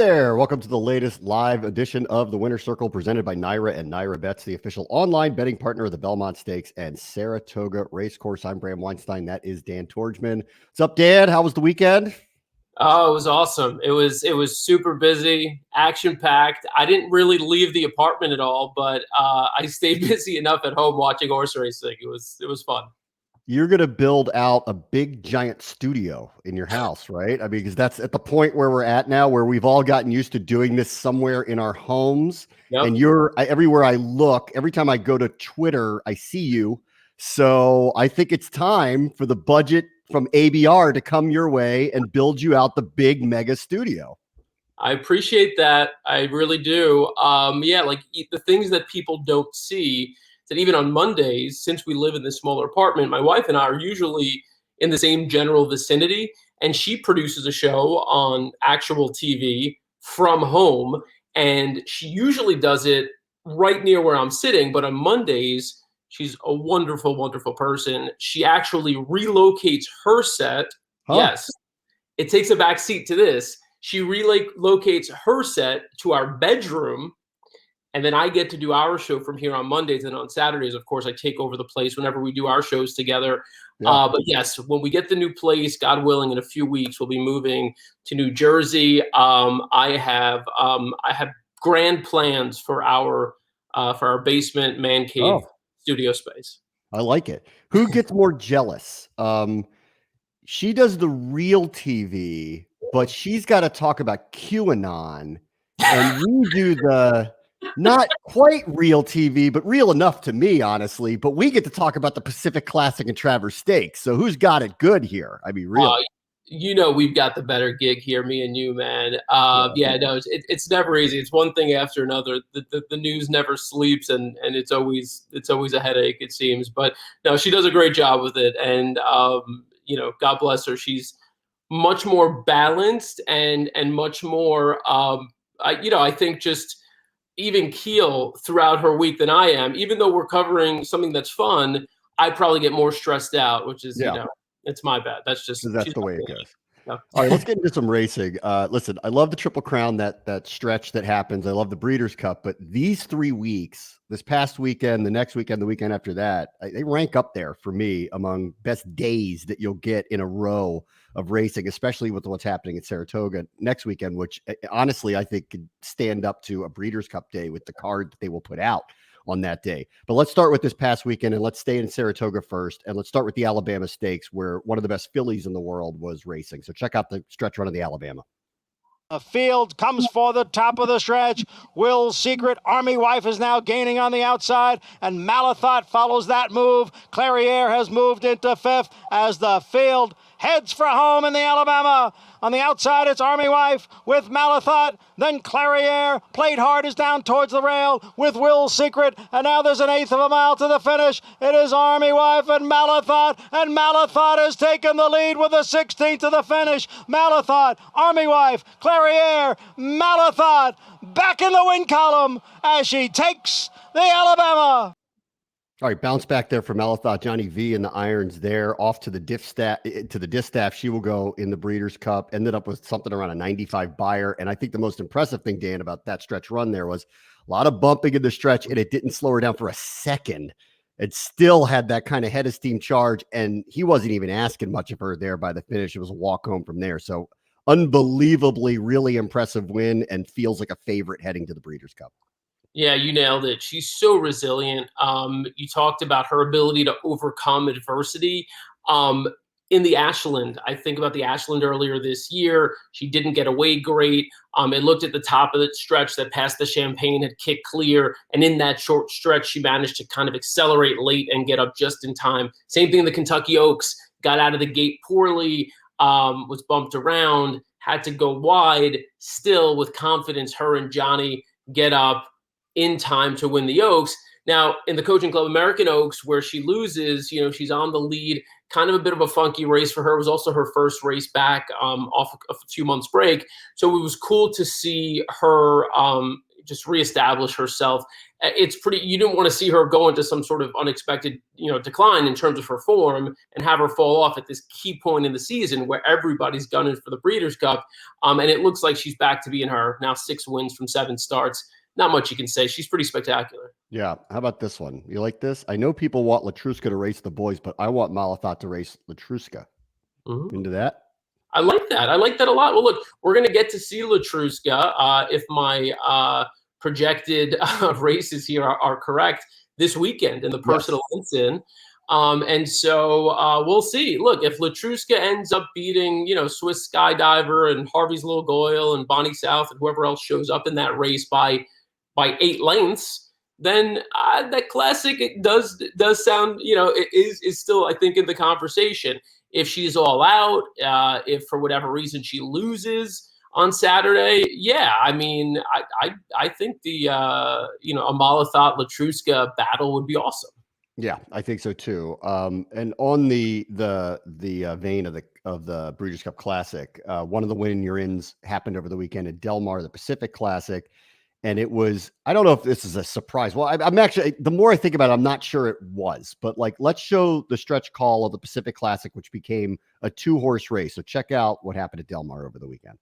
there. Welcome to the latest live edition of the Winner's Circle presented by Naira and Naira Bets, the official online betting partner of the Belmont Stakes and Saratoga Racecourse. I'm Bram Weinstein. That is Dan Torgman. What's up, Dan? How was the weekend? Oh, it was awesome. It was super busy, action-packed. I didn't really leave the apartment at all, but I stayed busy enough at home watching horse racing. It was fun. You're going to build out a big giant studio in your house, right? I mean, because that's at the point where we're at now, where we've all gotten used to doing this somewhere in our homes. Yep. And everywhere I look, every time I go to Twitter, I see you. So I think it's time for the budget from ABR to come your way and build you out the big mega studio. I appreciate that. I really do. Yeah, like the things that people don't see, that even on Mondays, since we live in this smaller apartment, my wife and I are usually in the same general vicinity, and she produces a show on actual TV from home, and she usually does it right near where I'm sitting, but on Mondays, she's a wonderful, wonderful person. She actually relocates her set. Huh. Yes, it takes a back seat to this. She relocates her set to our bedroom, and then I get to do our show from here on Mondays. And on Saturdays, of course, I take over the place whenever we do our shows together. Yeah. But yes, when we get the new place, God willing, in a few weeks, we'll be moving to New Jersey. I have grand plans for our basement man cave studio space. I like it. Who gets more jealous? She does the real TV, but she's got to talk about QAnon, and we do the not quite real TV, but real enough to me, honestly. But we get to talk about the Pacific Classic and Travers Stakes. So who's got it good here? I mean, really. We've got the better gig here, me and you, man. It's never easy. It's one thing after another. The news never sleeps, and it's always a headache, it seems. But no, she does a great job with it, and God bless her. She's much more balanced and much more. I think just even keel throughout her week than I am. Even though we're covering something that's fun, I probably get more stressed out, which is it's my bad. That's the way it goes. Yeah. All right, let's get into some racing. Listen, I love the Triple Crown, that stretch that happens. I love the Breeders' Cup, but these 3 weeks, this past weekend, the next weekend, the weekend after that, they rank up there for me among best days that you'll get in a row of racing, especially with what's happening at Saratoga next weekend, which honestly I think could stand up to a Breeders' Cup day with the card that they will put out on that day. But let's start with this past weekend, and let's stay in Saratoga first, and let's start with the Alabama Stakes, where one of the best fillies in the world was racing. So check out the stretch run of the Alabama. The field comes for the top of the stretch. Will's Secret, Army Wife, is now gaining on the outside, and Malathot follows that move. Clariere has moved into fifth as the field heads for home in the Alabama. On the outside, it's Army Wife with Malathot. Then Clariere, played hard, is down towards the rail with Will's Secret. And now there's an eighth of a mile to the finish. It is Army Wife and Malathot has taken the lead with a 16th to the finish. Malathot, Army Wife, Clariere, Malathot back in the win column as she takes the Alabama. All right, bounce back there for Malathot. Johnny V in the irons there, off to the distaff. She will go in the Breeders' Cup. Ended up with something around a 95 buyer. And I think the most impressive thing, Dan, about that stretch run there was a lot of bumping in the stretch, and it didn't slow her down for a second. It still had that kind of head of steam charge, and he wasn't even asking much of her there by the finish. It was a walk home from there. So unbelievably, really impressive win, and feels like a favorite heading to the Breeders' Cup. Yeah, you nailed it. She's so resilient. You talked about her ability to overcome adversity. In the Ashland, I think about the Ashland earlier this year. She didn't get away great. It looked at the top of the stretch that past the Champagne had kicked clear. And in that short stretch, she managed to kind of accelerate late and get up just in time. Same thing, the Kentucky Oaks got out of the gate poorly, was bumped around, had to go wide. Still, with confidence, her and Johnny get up in time to win the Oaks. Now, in the Coaching Club American Oaks, where she loses, she's on the lead. Kind of a bit of a funky race for her. It was also her first race back off a 2 months break. So it was cool to see her, just reestablish herself. It's pretty. You didn't want to see her go into some sort of unexpected, decline in terms of her form and have her fall off at this key point in the season where everybody's gunning for the Breeders' Cup. And it looks like she's back to being her now. 6 wins from 7 starts. Not much you can say. She's pretty spectacular. Yeah. How about this one? You like this? I know people want Latruska to race the boys, but I want Malathat to race Latruska. Mm-hmm. Into that? I like that. I like that a lot. Well, look, we're going to get to see Latruska if my projected races here are correct this weekend in the personal Ensign. And so we'll see. Look, if Latruska ends up beating, Swiss Skydiver and Harvey's Little Goyle and Bonnie South and whoever else shows up in that race by 8 lengths, then that classic does sound, it is still, I think, in the conversation. If she's all out, if for whatever reason she loses on Saturday, I mean, I think the a Malathat Latruska battle would be awesome. Yeah, I think so too. And on the vein of the Breeders' Cup Classic, one of the win your ins happened over the weekend at Del Mar, the Pacific Classic. And it was, I don't know if this is a surprise. Well, I'm actually, the more I think about it, I'm not sure it was, but let's show the stretch call of the Pacific Classic, which became a 2-horse race. So check out what happened at Del Mar over the weekend.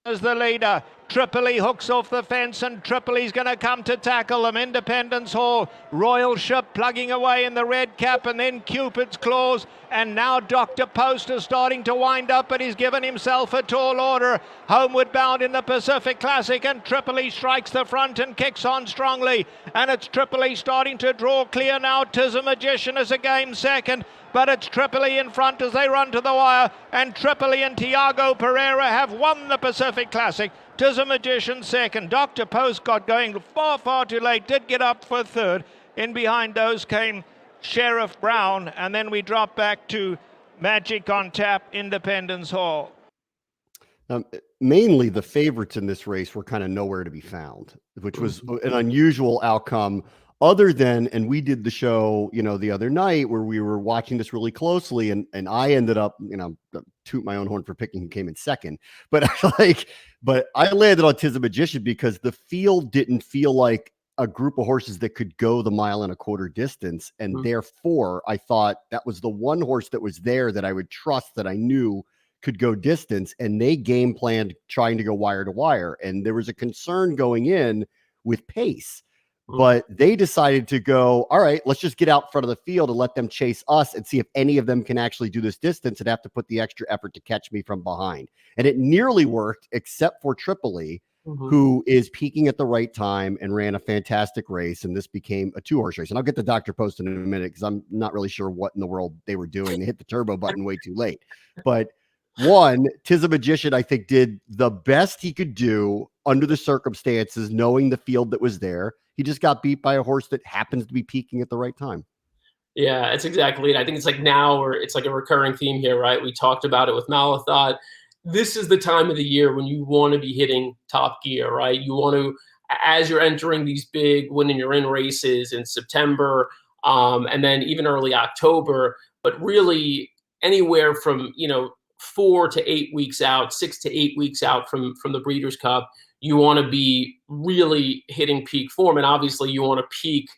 As the leader, Tripoli hooks off the fence, and Tripoli's going to come to tackle them. Independence Hall, Royal Ship plugging away in the red cap, and then Cupid's Claws, and now Dr. Poster starting to wind up, but he's given himself a tall order. Homeward bound in the Pacific Classic, and Tripoli strikes the front and kicks on strongly, and it's Tripoli starting to draw clear now. Tis a Magician as a game second, but it's Tripoli in front as they run to the wire, and Tripoli and Tiago Pereira have won the Pacific Classic. Tis a Magician second. Dr. Post got going far too late, did get up for third. In behind those came Sheriff Brown, and then we drop back to Magic on Tap, Independence Hall. Mainly the favorites in this race were kind of nowhere to be found, which was an unusual outcome. Other than, and we did the show, the other night where we were watching this really closely, and I ended up, toot my own horn for picking who came in second, but I landed on Tis a Magician because the field didn't feel like a group of horses that could go the 1.25 mile distance, and therefore I thought that was the one horse that was there that I would trust, that I knew could go distance, and they game planned trying to go wire to wire, and there was a concern going in with pace. But they decided to go, all right, let's just get out front of the field and let them chase us and see if any of them can actually do this distance and have to put the extra effort to catch me from behind. And it nearly worked, except for Tripoli, who is peaking at the right time and ran a fantastic race. And this became a 2-horse race. And I'll get to Dr. Post in a minute because I'm not really sure what in the world they were doing. They hit the turbo button way too late. But Tis a Magician, I think, did the best he could do under the circumstances, knowing the field that was there. He just got beat by a horse that happens to be peaking at the right time. Yeah, that's exactly it. I think it's like now, or it's like a recurring theme here, right? We talked about it with Malathat. This is the time of the year when you want to be hitting top gear, right? You want to, as you're entering these big win and you're in races in September, and then even early October, but really anywhere from, 4 to 8 weeks out, 6 to 8 weeks out from the Breeders' Cup, you want to be really hitting peak form. And obviously you want to peak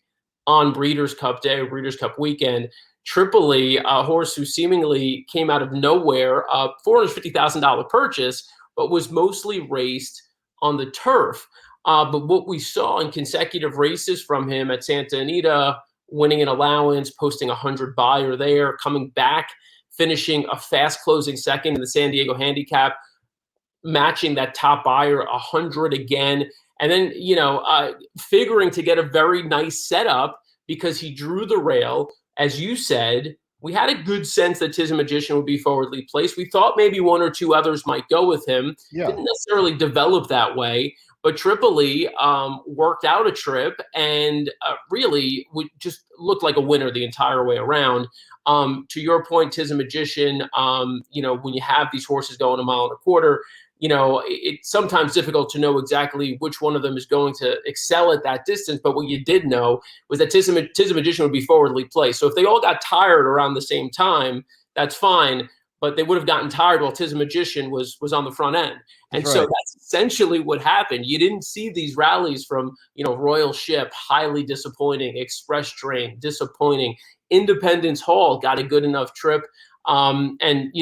on Breeders' Cup Day or Breeders' Cup weekend. Tripoli, a horse who seemingly came out of nowhere, $450,000 purchase, but was mostly raced on the turf. But what we saw in consecutive races from him at Santa Anita, winning an allowance, posting 100 buyer there, coming back, finishing a fast closing second in the San Diego Handicap, matching that top buyer 100 again. And then, figuring to get a very nice setup because he drew the rail. As you said, we had a good sense that Tis a Magician would be forwardly placed. We thought maybe 1 or 2 others might go with him. Yeah. Didn't necessarily develop that way. But Tripoli worked out a trip and really would just looked like a winner the entire way around. To your point, Tis a Magician, when you have these horses going 1.25 miles, it's sometimes difficult to know exactly which one of them is going to excel at that distance. But what you did know was that Tis a Magician would be forwardly placed. So if they all got tired around the same time, that's fine. but they would have gotten tired while Tiz the Magician was on the front end. And That's so right. that's essentially what happened. You didn't see these rallies from, Royal Ship, highly disappointing, Express Train, disappointing. Independence Hall got a good enough trip, and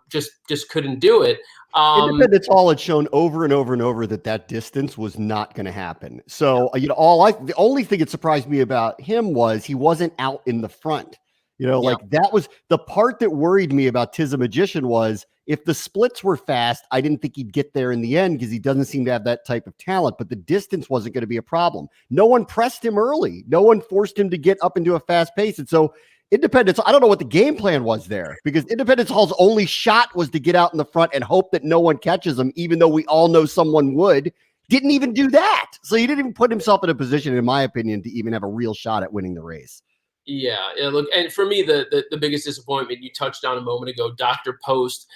just couldn't do it. Independence Hall had shown over and over and over that distance was not going to happen. So, the only thing that surprised me about him was he wasn't out in the front. Like that was the part that worried me about Tiz the Magician. Was if the splits were fast, I didn't think he'd get there in the end because he doesn't seem to have that type of talent, but the distance wasn't going to be a problem. No one pressed him early. No one forced him to get up into a fast pace. And so Independence, I don't know what the game plan was there, because Independence Hall's only shot was to get out in the front and hope that no one catches him, even though we all know someone would. Didn't even do that. So he didn't even put himself in a position, in my opinion, to even have a real shot at winning the race. Yeah, look, and for me, the biggest disappointment you touched on a moment ago, Dr. Post.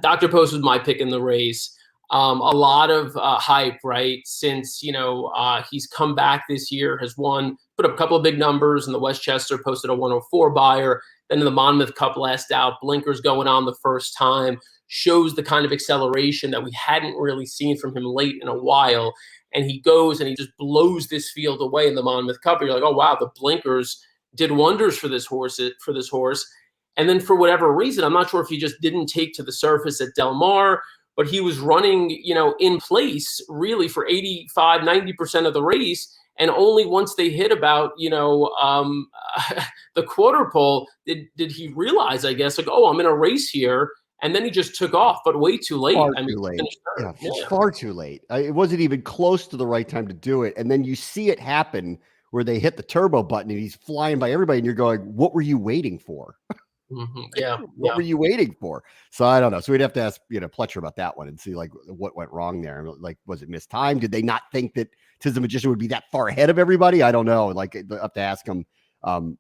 Dr. Post was my pick in the race. A lot of hype, right? Since he's come back this year, has put up a couple of big numbers, and the Westchester posted a 104 buyer. Then in the Monmouth Cup last out, blinkers going on the first time, shows the kind of acceleration that we hadn't really seen from him late in a while. And he goes and he just blows this field away in the Monmouth Cup. You're like, oh wow, the blinkers did wonders for this horse. And then for whatever reason, I'm not sure if he just didn't take to the surface at Del Mar, but he was running, in place really for 85, 90% of the race. And only once they hit about, the quarter pole did he realize, I guess, like, oh, I'm in a race here. And then he just took off, but way too late. Too late. Yeah, far too late. It wasn't even close to the right time to do it. And then you see it happen where they hit the turbo button and he's flying by everybody, and you're going, what were you waiting for? Mm-hmm. Yeah. What were you waiting for? So I don't know. So we'd have to ask, Pletcher about that one and see like what went wrong there. Like, was it mistimed? Did they not think that Tiz the Magician would be that far ahead of everybody? I don't know. Like, I have to ask him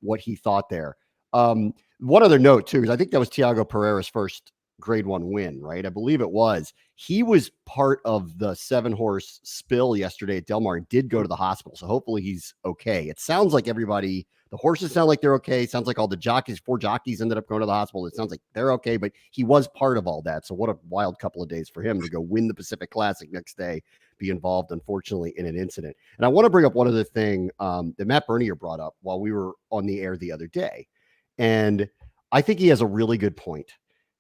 what he thought there. One other note too, is I think that was Tiago Pereira's first Grade 1 win, right? I believe it was. He was part of the 7-horse spill yesterday at Del Mar and did go to the hospital. So hopefully he's okay. It sounds like everybody, the horses sound like they're okay. It sounds like all the jockeys, 4 jockeys ended up going to the hospital. It sounds like they're okay, but he was part of all that. So what a wild couple of days for him to go win the Pacific Classic next day, be involved, unfortunately, in an incident. And I want to bring up one other thing that Matt Bernier brought up while we were on the air the other day. And I think he has a really good point.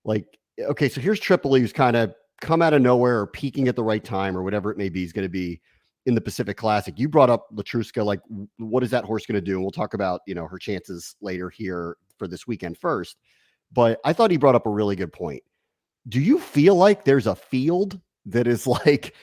Like, okay, so here's Tripoli, who's kind of come out of nowhere or peaking at the right time or whatever it may be. He's going to be in the Pacific Classic. You brought up Latruska. Like, what is that horse going to do? And we'll talk about, her chances later here for this weekend first. But I thought he brought up a really good point. Do you feel like there's a field that is like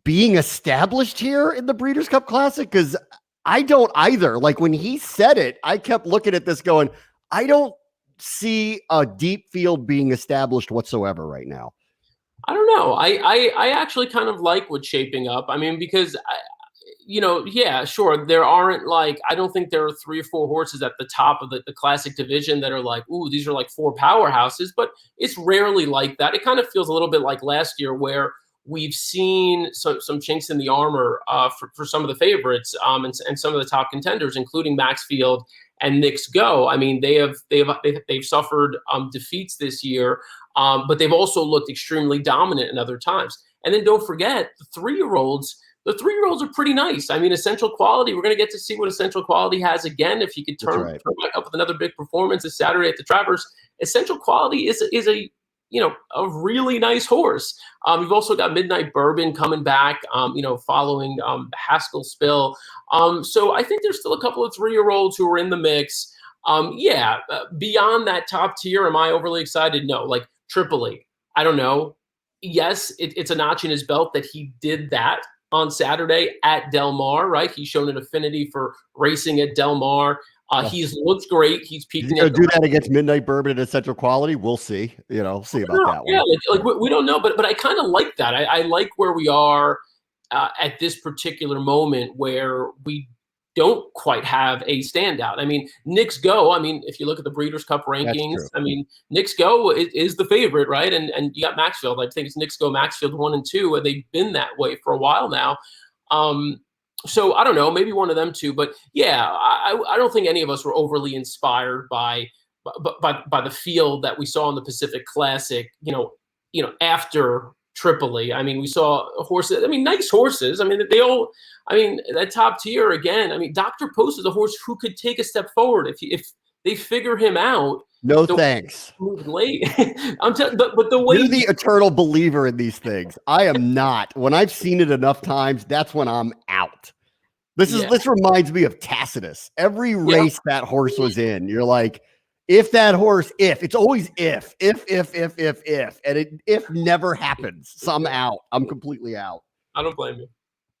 being established here in the Breeders' Cup Classic? Because I don't either. Like, when he said it, I kept looking at this going, I don't see a deep field being established whatsoever right now. I don't know. I actually kind of like what's shaping up. I mean, because yeah, sure. There aren't I don't think there are 3 or 4 horses at the top of the classic division that are like, ooh, these are like 4 powerhouses, but it's rarely like that. It kind of feels a little bit like last year where we've seen some chinks in the armor for some of the favorites and some of the top contenders, including Maxfield and Knicks Go. I mean, they've suffered defeats this year, but they've also looked extremely dominant in other times. And then don't forget the 3-year-olds. The 3-year-olds are pretty nice. I mean, Essential Quality. We're going to get to see what Essential Quality has again if he could turn back up with another big performance this Saturday at the Travers. Essential Quality is a really nice horse. You've also got Midnight Bourbon coming back, following the Haskell spill. So I think there's still a couple of 3-year-olds who are in the mix. Beyond that top tier, am I overly excited? No. Like Tripoli, I don't know. Yes, it's a notch in his belt that he did that on Saturday at Del Mar, right? He's shown an affinity for racing at Del Mar. He's looked great. He's peaking. He's do that against Midnight Bourbon and Essential Quality. We'll see. See about that one. Yeah, we don't know, but I kind of like that. I like where we are at this particular moment where we don't quite have a standout. I mean, Knicks Go. I mean, if you look at the Breeders' Cup rankings, I mean, Knicks Go is the favorite, right? And you got Maxfield. I think it's Knicks Go, Maxfield 1 and 2, and they've been that way for a while now. So I don't know, maybe one of them too. But yeah, I don't think any of us were overly inspired by by the field that we saw in the Pacific Classic, after Tripoli. I mean, we saw horses. I mean, nice horses. I mean, that top tier again. I mean, Dr. Post is a horse who could take a step forward if they figure him out. No thanks. Late. But the way you're the eternal believer in these things. I am not. When I've seen it enough times, that's when I'm out. This reminds me of Tacitus. Every race that horse was in, you're like, if that horse, it's always if, and if never happens. So I'm out. I'm completely out. I don't blame you.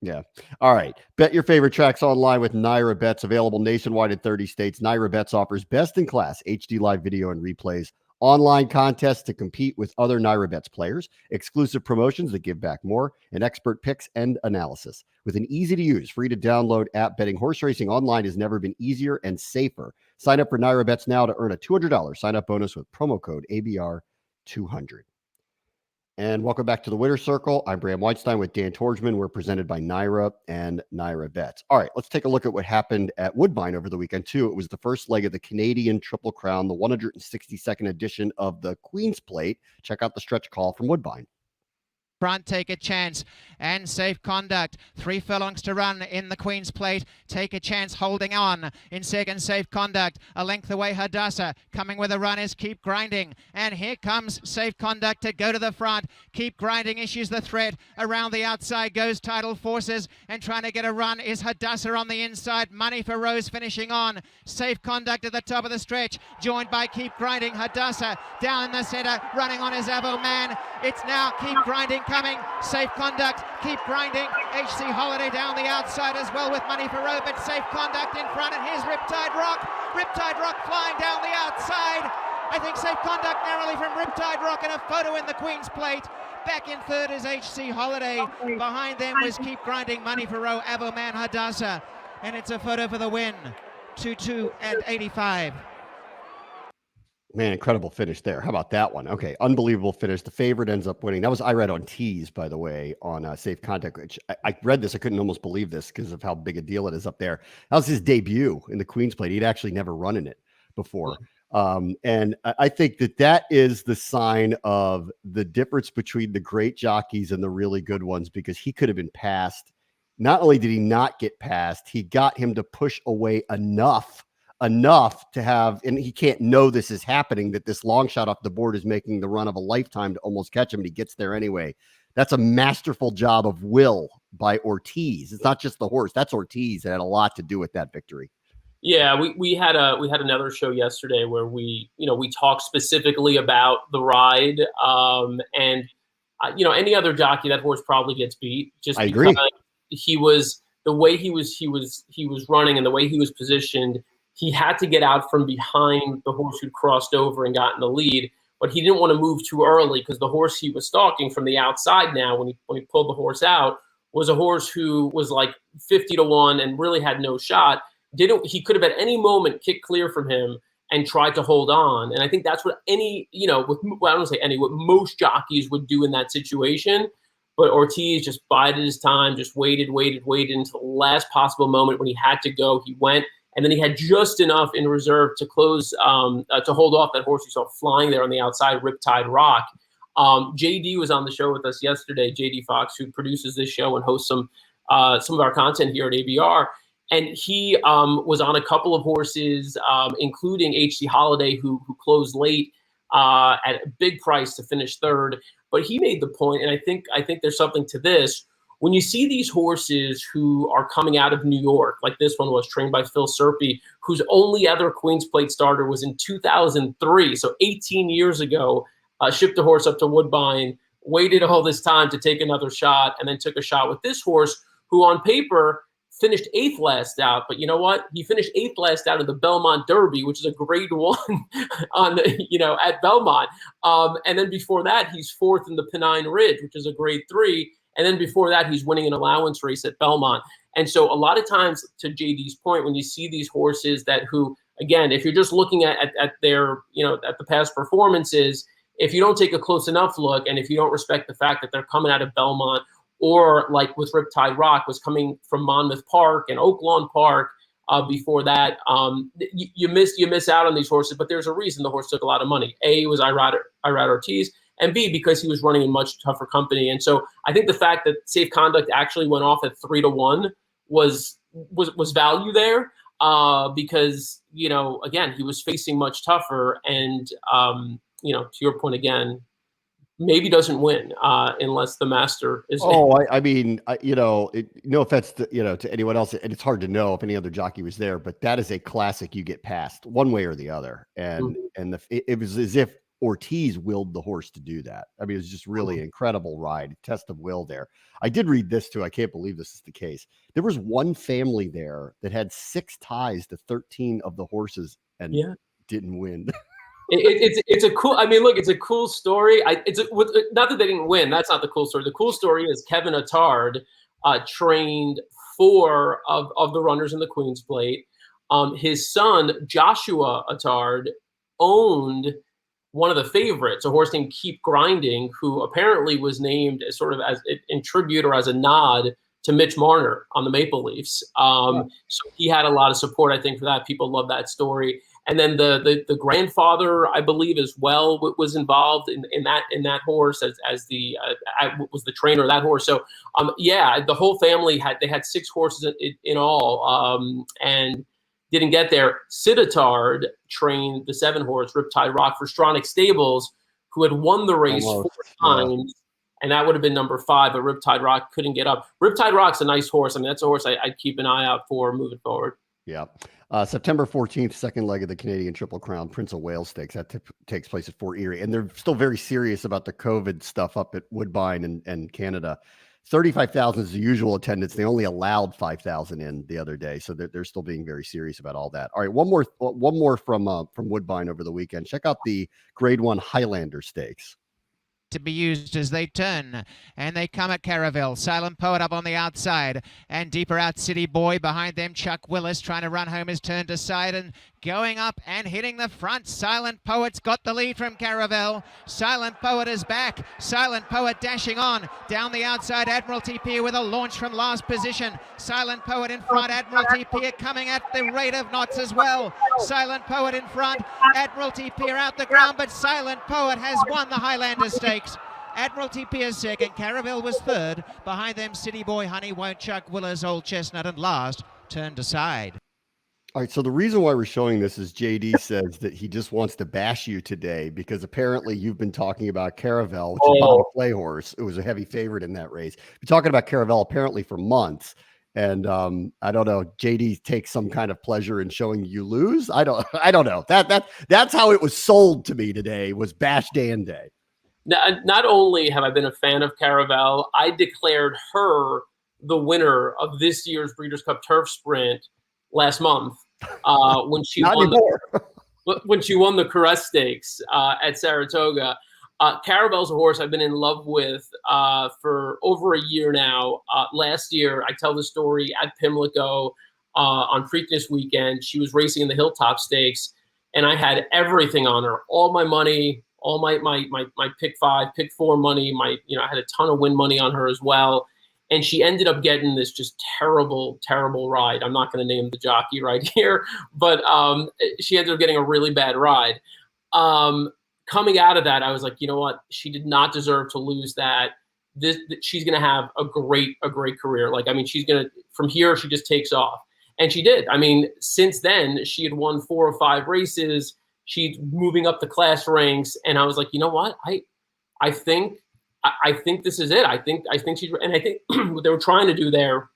Yeah. All right. Bet your favorite tracks online with Naira Bets, available nationwide in 30 states. Naira Bets offers best-in-class HD live video and replays, online contests to compete with other Naira Bets players, exclusive promotions that give back more, and expert picks and analysis. With an easy-to-use, free-to-download app, betting horse racing online has never been easier and safer. Sign up for Naira Bets now to earn a $200 sign-up bonus with promo code ABR200. And welcome back to the Winner's Circle. I'm Bram Weinstein with Dan Torgman. We're presented by Naira and Naira Bets. All right, let's take a look at what happened at Woodbine over the weekend, too. It was the first leg of the Canadian Triple Crown, the 162nd edition of the Queen's Plate. Check out the stretch call from Woodbine. Front, Take a Chance, and Safe Conduct. 3 furlongs to run in the Queen's Plate. Take a Chance holding on. In second, Safe Conduct. A length away, Hadassah. Coming with a run is Keep Grinding. And here comes Safe Conduct to go to the front. Keep Grinding issues the threat. Around the outside goes Tidal Forces. And trying to get a run is Hadassah on the inside. Money for Rose finishing on. Safe Conduct at the top of the stretch. Joined by Keep Grinding. Hadassah down the center. Running on his Evo Man. It's now Keep Grinding coming. Safe Conduct, Keep Grinding. HC Holiday down the outside as well with Money for Roe, but Safe Conduct in front, and here's Riptide Rock. Riptide Rock flying down the outside. I think Safe Conduct narrowly from Riptide Rock, and a photo in the Queen's Plate. Back in third is HC Holiday. Behind them was Keep Grinding, Money for Roe, Avoman, Hadassah. And it's a photo for the win. 2-2 and 85. Man, incredible finish there. How about that one? Okay, unbelievable finish. The favorite ends up winning. That was, I read on Tees, by the way, on Safe Conduct, which I read this. I couldn't almost believe this because of how big a deal it is up there. That was his debut in the Queen's Plate. He'd actually never run in it before. And I think that is the sign of the difference between the great jockeys and the really good ones, because he could have been passed. Not only did he not get passed, he got him to push away enough to have, and he can't know this is happening, that this long shot off the board is making the run of a lifetime to almost catch him, and he gets there anyway. That's a masterful job of will by Ortiz. It's not just the horse. That's Ortiz that had a lot to do with that victory. Yeah, we had another show yesterday where we talked specifically about the ride, and any other jockey, that horse probably gets beat. I agree. He was, the way he was running and the way he was positioned, he had to get out from behind the horse who'd crossed over and gotten the lead, but he didn't want to move too early because the horse he was stalking from the outside now, when he pulled the horse out, was a horse who was like 50-1 and really had no shot. He could have at any moment kicked clear from him and tried to hold on. And I think that's what I don't say any, what most jockeys would do in that situation. But Ortiz just bided his time, just waited until the last possible moment when he had to go. He went. And then he had just enough in reserve to close, to hold off that horse you saw flying there on the outside, Riptide Rock. JD was on the show with us yesterday, JD Fox, who produces this show and hosts some of our content here at ABR. And he was on a couple of horses, including HC Holiday, who closed late at a big price to finish third. But he made the point, and I think there's something to this. When you see these horses who are coming out of New York, like this one was trained by Phil Serpy, whose only other Queen's Plate starter was in 2003, so 18 years ago, shipped the horse up to Woodbine, waited all this time to take another shot, and then took a shot with this horse, who on paper finished 8th last out. But you know what? He finished 8th last out in the Belmont Derby, which is a grade 1 at Belmont. And then before that, he's 4th in the Pennine Ridge, which is a grade 3. And then before that, he's winning an allowance race at Belmont. And so a lot of times, to JD's point, when you see these horses who, again, if you're just looking at their, at the past performances, if you don't take a close enough look, and if you don't respect the fact that they're coming out of Belmont, or like with Riptide Rock, was coming from Monmouth Park and Oak Lawn Park, before that. You miss out on these horses, but there's a reason the horse took a lot of money. A was Irad Ortiz, and B, because he was running in much tougher company. And so I think the fact that Safe Conduct actually went off at 3-1 was value there, because, again, he was facing much tougher. And, to your point again, maybe doesn't win unless the master is. Oh, no offense to anyone else, and it's hard to know if any other jockey was there, but that is a classic you get past one way or the other. And it was as if Ortiz willed the horse to do that. I mean, it was just really an incredible ride, test of will there. I did read this too. I can't believe this is the case. There was one family there that had 6 ties to 13 of the horses and didn't win. It's a cool. I mean, look, it's a cool story. Not that they didn't win. That's not the cool story. The cool story is Kevin Attard trained 4 of the runners in the Queen's Plate. His son Joshua Attard owned one of the favorites, a horse named Keep Grinding, who apparently was named as sort of as in tribute or as a nod to Mitch Marner on the Maple Leafs. So he had a lot of support, I think, for that. People love that story. And then the grandfather, I believe, as well, was involved in that horse as was the trainer of that horse. So the whole family had 6 horses in all, and didn't get there. Sid Attard trained the 7 horse Riptide Rock for Stronach Stables, who had won the race 4 times. And that would have been number 5, but Riptide Rock couldn't get up. Riptide Rock's a nice horse. I mean, that's a horse I'd keep an eye out for moving forward. Yeah. September 14th, second leg of the Canadian Triple Crown, Prince of Wales Stakes. That takes place at Fort Erie. And they're still very serious about the COVID stuff up at Woodbine and Canada. 35,000 is the usual attendance. They only allowed 5,000 in the other day. So they're still being very serious about all that. All right. One more from Woodbine over the weekend. Check out the Grade 1 Highlander Stakes. To be used as they turn, and they come at Caravelle. Silent Poet up on the outside, and deeper out City Boy. Behind them Chuck Willis trying to run home his turn to side and going up and hitting the front. Silent Poet's got the lead from Caravelle. Silent Poet is back. Silent Poet dashing on down the outside. Admiralty Pier with a launch from last position. Silent Poet in front. Admiralty Pier coming at the rate of knots as well. Silent Poet in front. Admiralty Pier out the ground, but Silent Poet has won the Highlander Stakes. Admiralty Pier second, Caravelle was third. Behind them, City Boy, Honey Won't, Chuck Willis, Old Chestnut, and last, turned aside. All right, so the reason why we're showing this is JD says that he just wants to bash you today because apparently you've been talking about Caravelle, which is Bobby Flay horse. It was a heavy favorite in that race. You're talking about Caravelle apparently for months. And I don't know, JD takes some kind of pleasure in showing you lose. I don't know. That's how it was sold to me today, was Bash Dan Day. Not only have I been a fan of Caravelle, I declared her the winner of this year's Breeders' Cup Turf Sprint last month when she won the Caress Stakes at Saratoga. Caravelle's a horse I've been in love with for over a year now. Last year, I tell the story at Pimlico on Preakness weekend. She was racing in the Hilltop Stakes, and I had everything on her, all my money, all my pick 5, pick 4 money. I had a ton of win money on her as well. And she ended up getting this just terrible, terrible ride. I'm not going to name the jockey right here, but she ended up getting a really bad ride. Coming out of that, I was like, you know what? She did not deserve to lose that. She's going to have a great career. She's going to, from here, she just takes off. And she did. I mean, since then, she had won 4 or 5 races. She's moving up the class ranks, and I was like, you know what? I think this is it. I think she's, and I think what they were trying to do there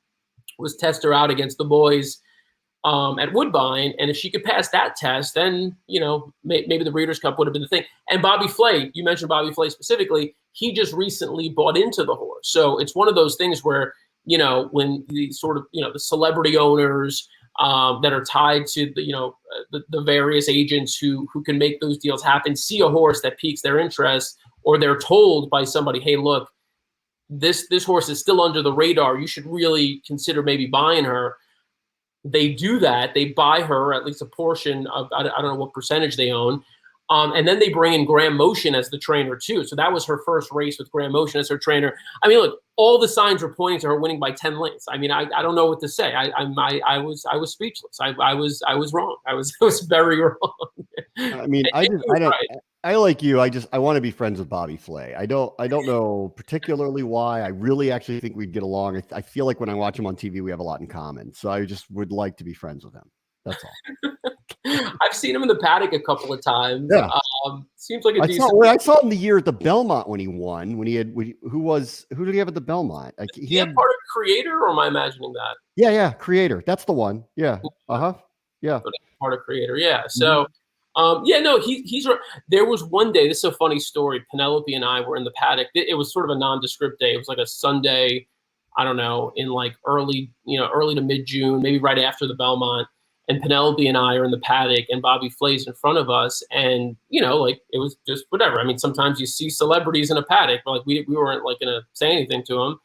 was test her out against the boys at Woodbine, and if she could pass that test, then maybe the Breeders' Cup would have been the thing. And Bobby Flay, you mentioned Bobby Flay specifically. He just recently bought into the horse, so it's one of those things where when the sort of the celebrity owners that are tied to the various agents who can make those deals happen see a horse that piques their interest, or they're told by somebody, hey, look, this horse is still under the radar. You should really consider maybe buying her. They do that. They buy her, at least a portion of, I don't know what percentage they own. And then they bring in Graham Motion as the trainer too. So that was her first race with Graham Motion as her trainer. I mean, look, all the signs were pointing to her winning by 10 lengths. I mean, I don't know what to say. I was speechless. I was wrong. I was very wrong. I mean, I like you. I want to be friends with Bobby Flay. I don't know particularly why. I really actually think we'd get along. I feel like when I watch him on TV, we have a lot in common. So I just would like to be friends with him. That's all. I've seen him in the paddock a couple of times. Yeah. Seems like a decent. I saw him the year at the Belmont when he won. Who did he have at the Belmont? He had part of Creator, or am I imagining that? Yeah, Creator. That's the one. Yeah. Yeah. Part of Creator. Yeah. So, he's. There was one day. This is a funny story. Penelope and I were in the paddock. It was sort of a nondescript day. It was like a Sunday. I don't know, in like early to mid June, maybe right after the Belmont. And Penelope and I are in the paddock, and Bobby Flay's in front of us. And, it was just whatever. I mean, sometimes you see celebrities in a paddock, but like we weren't like going to say anything to him.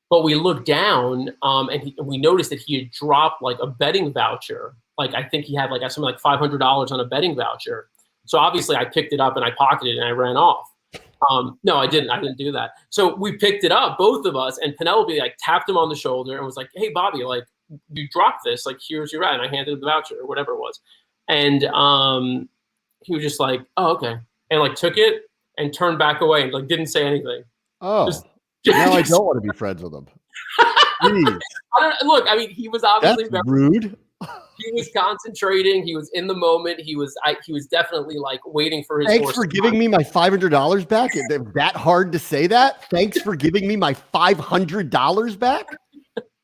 But we looked down and we noticed that he had dropped like a betting voucher. Like I think he had like something like $500 on a betting voucher. So obviously I picked it up and I pocketed it and I ran off. No, I didn't. I didn't do that. So we picked it up, both of us, and Penelope like tapped him on the shoulder and was like, "Hey, Bobby, like, you dropped this, like, here's your ride." And I handed him the voucher or whatever it was. And he was just like, "Oh, okay." And like took it and turned back away and like didn't say anything. Oh, now I don't want to be friends with him. Look, I mean, he was obviously very rude. He was concentrating. He was in the moment. He was definitely like waiting for his Thanks horse for giving me my $500 back. Is it that hard to say that? Thanks for giving me my $500 back.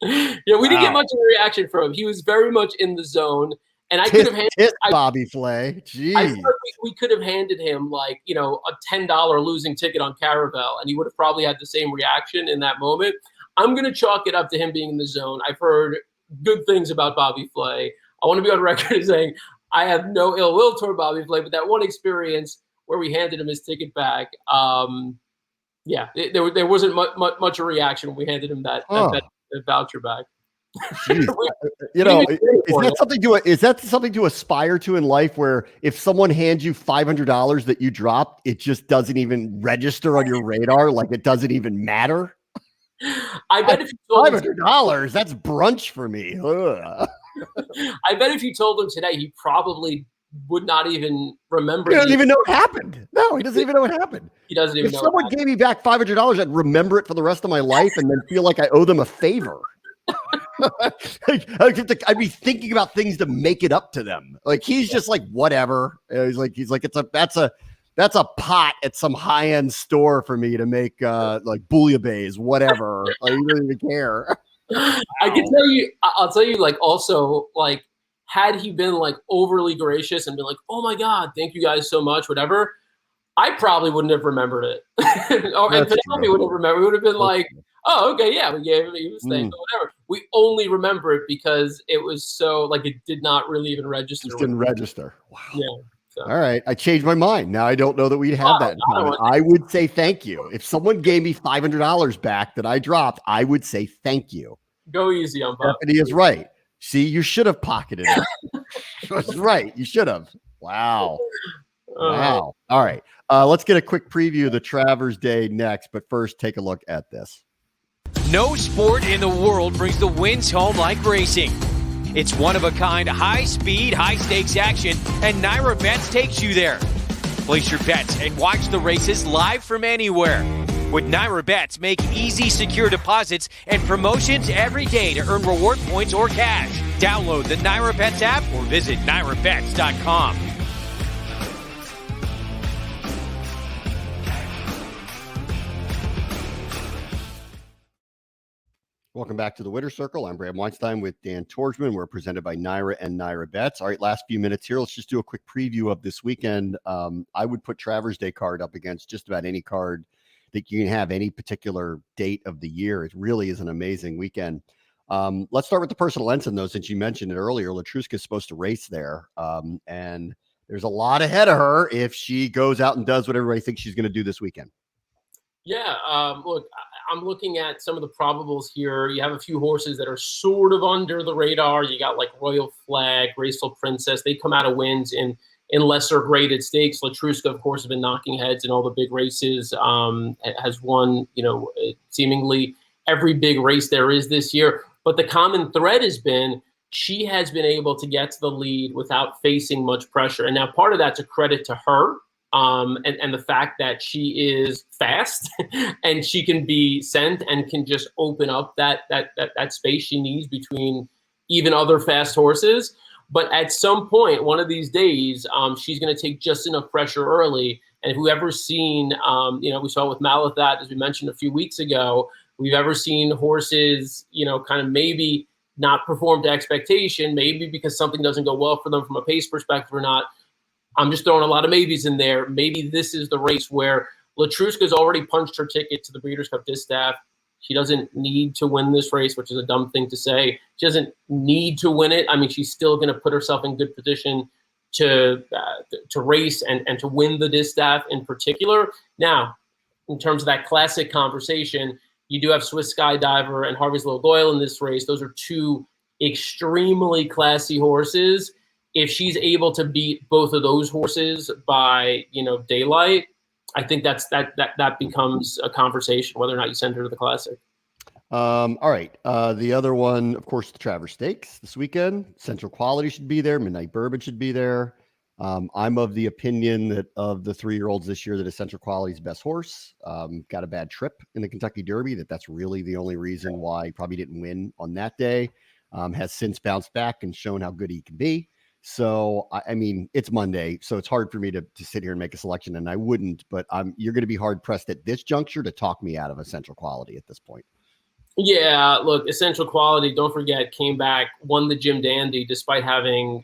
Yeah, we didn't get much of a reaction from him. He was very much in the zone, and I could have handed Bobby Flay. Jeez, I feel like we could have handed him like a $10 losing ticket on Caravel, and he would have probably had the same reaction in that moment. I'm going to chalk it up to him being in the zone. I've heard good things about Bobby Flay. I want to be on record as saying I have no ill will toward Bobby Flay, but that one experience where we handed him his ticket back, there wasn't much a reaction when we handed him that voucher back. Is that something to aspire to in life, where if someone hands you $500 that you dropped, it just doesn't even register on your radar, like it doesn't even matter? I bet if you told $500, that's brunch for me. I bet if you told him today, he probably would not even remember. He doesn't even know what happened. No, he doesn't even know what happened. He doesn't even know. If someone gave me back $500, I'd remember it for the rest of my life and then feel like I owe them a favor. I'd be thinking about things to make it up to them. Like he's just like whatever. He's like that's a pot at some high-end store for me to make like bouillabaisse, whatever. Like, he doesn't even care. I'll tell you, like, also, like, had he been like overly gracious and been like, "Oh my God, thank you guys so much," whatever, I probably wouldn't have remembered it. And Penelope would have remembered. We would have been like, "Oh, okay, yeah, we gave him, he was thankful, whatever." We only remember it because it was so like it did not really even register. It didn't register. Wow. Yeah. So. All right. I changed my mind. Now I don't know that we'd have that in common. I would say thank you. If someone gave me $500 back that I dropped, I would say thank you. Go easy on Bob. Stephanie is right. See, you should have pocketed it. That's right. You should have. Wow. Wow. All right. Let's get a quick preview of the Travers Day next. But first, take a look at this. No sport in the world brings the wins home like racing. It's one-of-a-kind, high-speed, high-stakes action, and Naira Bets takes you there. Place your bets and watch the races live from anywhere. With Naira Bets, make easy, secure deposits and promotions every day to earn reward points or cash. Download the Naira Bets app or visit nairabets.com. Welcome back to the Winner's Circle. I'm Bram Weinstein with Dan Torgman. We're presented by Naira and Naira Bets. All right, last few minutes here. Let's just do a quick preview of this weekend. I would put Travers Day card up against just about any card that you can have any particular date of the year. It really is an amazing weekend. Let's start with the personal ensign, though, since you mentioned it earlier. Latruska is supposed to race there, and there's a lot ahead of her if she goes out and does what everybody thinks she's going to do this weekend. Yeah, look, I'm looking at some of the probables here. You have a few horses that are sort of under the radar. You got like Royal Flag, Graceful Princess. They come out of wins in in lesser graded stakes. Latruska, of course, has been knocking heads in all the big races, has won, seemingly every big race there is this year. But the common thread has been she has been able to get to the lead without facing much pressure. And now part of that's a credit to her, and the fact that she is fast and she can be sent and can just open up that space she needs between even other fast horses. But at some point, one of these days, she's going to take just enough pressure early. And if we've ever seen, we saw with Malathat, as we mentioned a few weeks ago, we've ever seen horses, kind of maybe not perform to expectation, maybe because something doesn't go well for them from a pace perspective or not. I'm just throwing a lot of maybes in there. Maybe this is the race where Latruska's already punched her ticket to the Breeders' Cup Distaff. She doesn't need to win this race, which is a dumb thing to say. She doesn't need to win it. I mean, she's still going to put herself in good position to race and to win the Distaff in particular. Now, in terms of that classic conversation, you do have Swiss Skydiver and Harvey's Little Doyle in this race. Those are two extremely classy horses. If she's able to beat both of those horses by, daylight, I think that becomes a conversation whether or not you send her to the Classic. All right. The other one, of course, the Travers Stakes this weekend. Central Quality should be there. Midnight Bourbon should be there. I'm of the opinion that of the 3-year-olds this year, that Essential Quality's best horse. Got a bad trip in the Kentucky Derby. That's really the only reason why he probably didn't win on that day. Has since bounced back and shown how good he can be. So, I mean, it's Monday, so it's hard for me to sit here and make a selection, and I wouldn't, but you're going to be hard-pressed at this juncture to talk me out of Essential Quality at this point. Yeah, look, Essential Quality, don't forget, came back, won the Jim Dandy, despite having,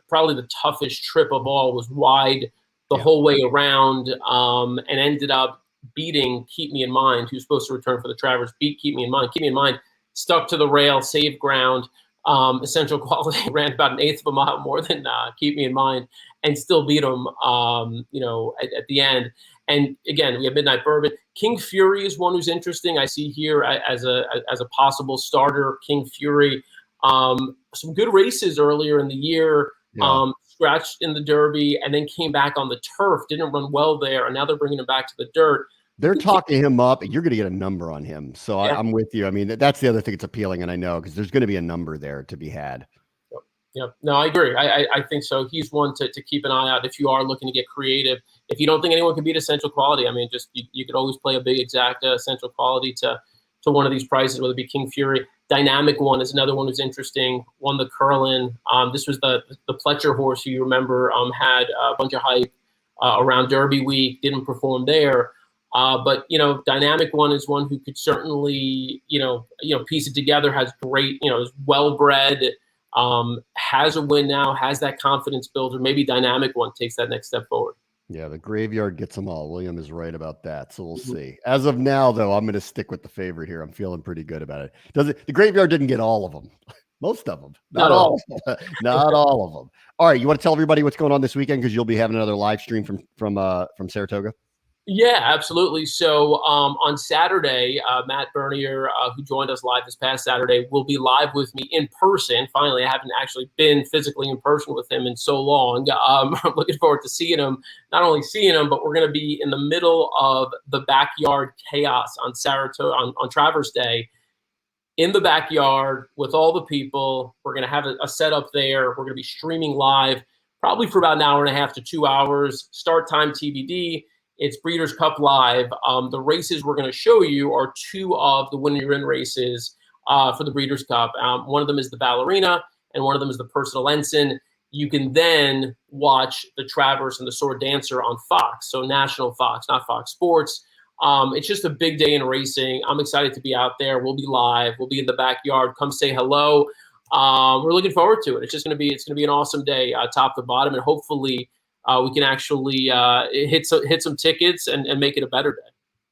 probably the toughest trip of all, was wide the whole way around, and ended up beating Keep Me in Mind, who's supposed to return for the Travers, beat Keep Me in Mind. Keep Me in Mind stuck to the rail, saved ground. Essential Quality ran about 1/8 of a mile more than Keep Me in Mind and still beat him, at the end. And again, we have Midnight Bourbon. King Fury is one who's interesting. I see here as a possible starter. King Fury, some good races earlier in the year, scratched in the Derby and then came back on the turf. Didn't run well there, and now they're bringing him back to the dirt. They're talking him up, and you're going to get a number on him. So I'm with you. I mean, that's the other thing. It's appealing, and I know because there's going to be a number there to be had. Yep. No, I agree. I think so. He's one to keep an eye out if you are looking to get creative. If you don't think anyone can beat Essential Quality, I mean, just you could always play a big exact Essential Quality to one of these prices, whether it be King Fury. Dynamic One is another one who's interesting. Won the Curlin. This was the Pletcher horse who you remember had a bunch of hype around Derby week. Didn't perform there. But Dynamic One is one who could certainly, piece it together, has great, is well-bred, has a win now, has that confidence builder. Maybe Dynamic One takes that next step forward. Yeah, the graveyard gets them all. William is right about that. So we'll see. As of now, though, I'm going to stick with the favorite here. I'm feeling pretty good about it. The graveyard didn't get all of them. Most of them. Not all of them. Not all of them. All right. You want to tell everybody what's going on this weekend? Because you'll be having another live stream from Saratoga. Yeah, absolutely. So on Saturday, Matt Bernier, who joined us live this past Saturday, will be live with me in person. Finally, I haven't actually been physically in person with him in so long. I'm looking forward to seeing him, not only seeing him, but we're going to be in the middle of the backyard chaos on Saratoga, on Travers Day, in the backyard with all the people. We're going to have a setup there. We're going to be streaming live probably for about an hour and a half to 2 hours. Start time TBD. It's Breeders' Cup Live. The races we're going to show you are two of the Win Your In races for the Breeders' Cup. One of them is the Ballerina, and one of them is the Personal Ensign. You can then watch the Travers and the Sword Dancer on Fox, so National Fox, not Fox Sports. It's just a big day in racing. I'm excited to be out there. We'll be live. We'll be in the backyard. Come say hello. We're looking forward to it. It's going to be an awesome day, top to bottom, and hopefully we can actually hit some tickets and make it a better day.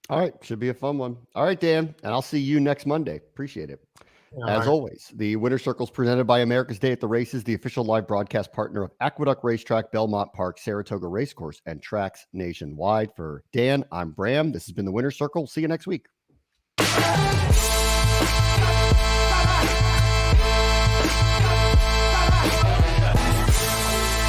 All right. Should be a fun one. All right, Dan. And I'll see you next Monday. Appreciate it. As always, the Winter Circle is presented by America's Day at the Races, the official live broadcast partner of Aqueduct Racetrack, Belmont Park, Saratoga Racecourse, and tracks nationwide. For Dan, I'm Bram. This has been the Winter Circle. See you next week.